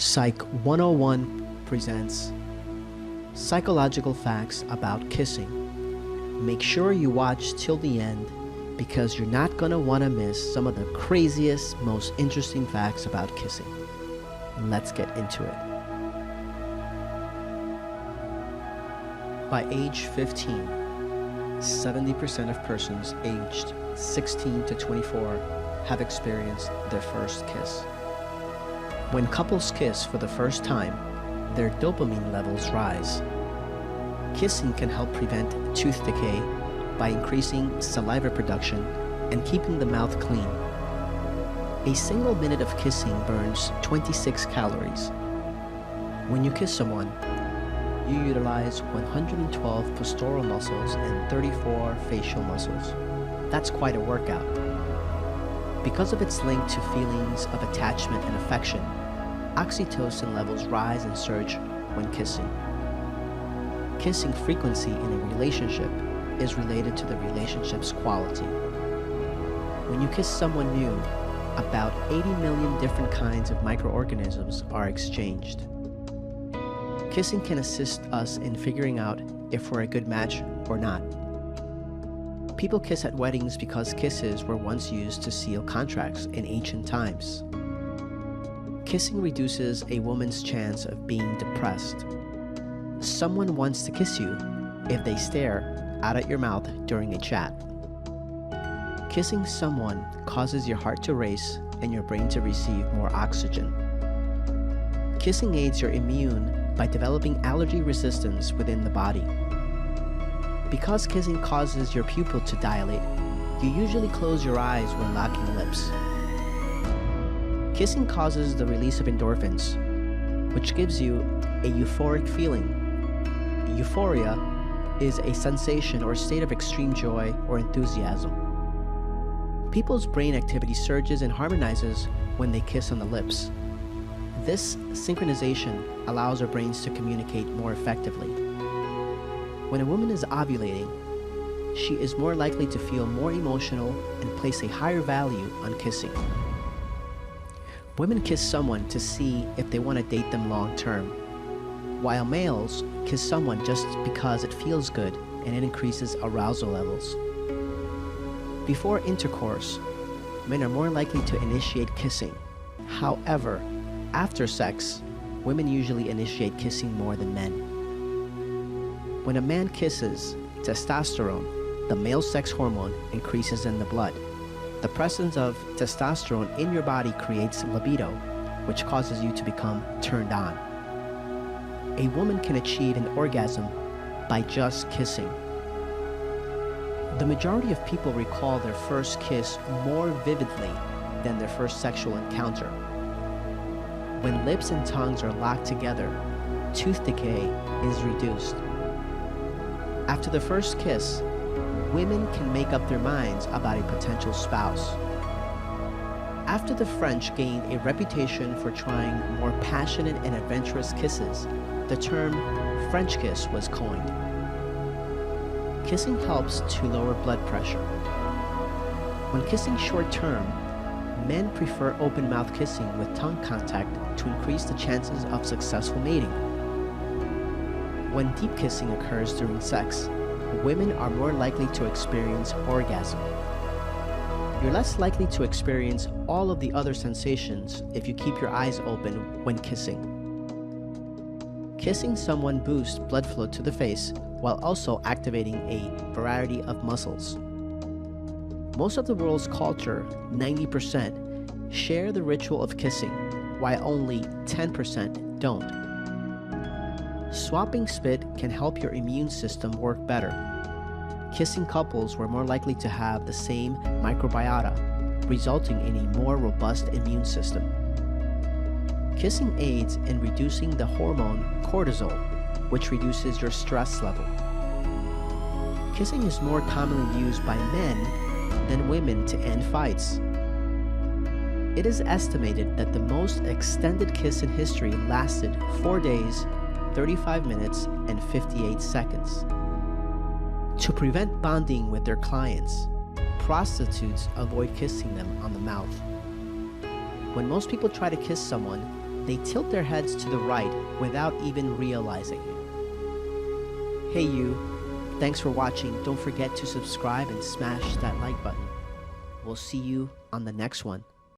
Psych 101 presents Psychological Facts About Kissing. Make sure you watch till the end because you're not gonna wanna miss some of the craziest, most interesting facts about kissing. Let's get into it. By age 15, 70% of persons aged 16 to 24 have experienced their first kiss. When couples kiss for the first time, their dopamine levels rise. Kissing can help prevent tooth decay by increasing saliva production and keeping the mouth clean. A single minute of kissing burns 26 calories. When you kiss someone, you utilize 112 postural muscles and 34 facial muscles. That's quite a workout. Because of its link to feelings of attachment and affection, oxytocin levels rise and surge when kissing. Kissing frequency in a relationship is related to the relationship's quality. When you kiss someone new, about 80 million different kinds of microorganisms are exchanged. Kissing can assist us in figuring out if we're a good match or not. People kiss at weddings because kisses were once used to seal contracts in ancient times. Kissing reduces a woman's chance of being depressed. Someone wants to kiss you if they stare out at your mouth during a chat. Kissing someone causes your heart to race and your brain to receive more oxygen. Kissing aids your immune by developing allergy resistance within the body. Because kissing causes your pupil to dilate, you usually close your eyes when locking lips. Kissing causes the release of endorphins, which gives you a euphoric feeling. Euphoria is a sensation or state of extreme joy or enthusiasm. People's brain activity surges and harmonizes when they kiss on the lips. This synchronization allows our brains to communicate more effectively. When a woman is ovulating, she is more likely to feel more emotional and place a higher value on kissing. Women kiss someone to see if they want to date them long term, while males kiss someone just because it feels good and it increases arousal levels. Before intercourse, men are more likely to initiate kissing. However, after sex, women usually initiate kissing more than men. When a man kisses, testosterone, the male sex hormone, increases in the blood. The presence of testosterone in your body creates libido, which causes you to become turned on. A woman can achieve an orgasm by just kissing. The majority of people recall their first kiss more vividly than their first sexual encounter. When lips and tongues are locked together, tooth decay is reduced. After the first kiss, women can make up their minds about a potential spouse. After the French gained a reputation for trying more passionate and adventurous kisses, the term French kiss was coined. Kissing helps to lower blood pressure. When kissing short term, men prefer open mouth kissing with tongue contact to increase the chances of successful mating. When deep kissing occurs during sex, women are more likely to experience orgasm. You're less likely to experience all of the other sensations if you keep your eyes open when kissing. Kissing someone boosts blood flow to the face while also activating a variety of muscles. Most of the world's culture, 90%, share the ritual of kissing, while only 10% don't. Swapping spit can help your immune system work better. Kissing couples were more likely to have the same microbiota, resulting in a more robust immune system. Kissing aids in reducing the hormone cortisol, which reduces your stress level. Kissing is more commonly used by men than women to end fights. It is estimated that the most extended kiss in history lasted 4 days, 35 minutes, and 58 seconds. To prevent bonding with their clients, prostitutes avoid kissing them on the mouth. When most people try to kiss someone, they tilt their heads to the right without even realizing it. Hey you, thanks for watching. Don't forget to subscribe and smash that like button. We'll see you on the next one.